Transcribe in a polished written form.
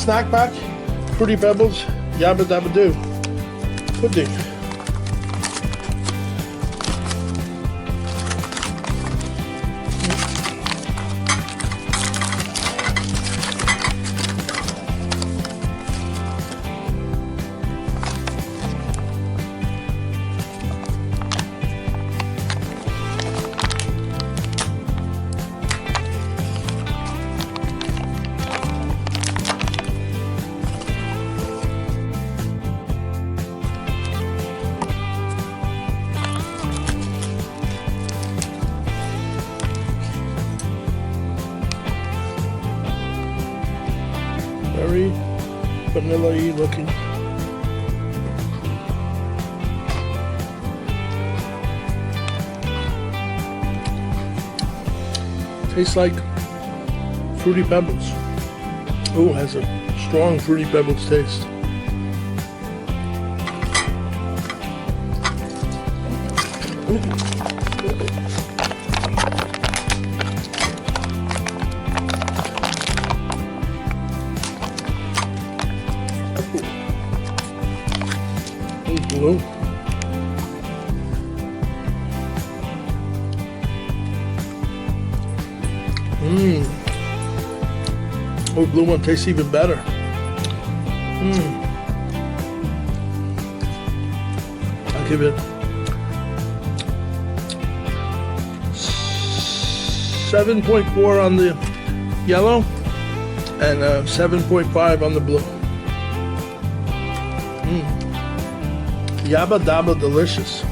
snack pack, Fruity Pebbles, Yabba Dabba Doo pudding. Very vanilla-y looking. Tastes like Fruity Pebbles. Ooh, has a strong Fruity Pebbles taste. Blue. Oh, blue one tastes even better. I'll give it 7.4 on the yellow and 7.5 on the blue. Yabba Dabba delicious.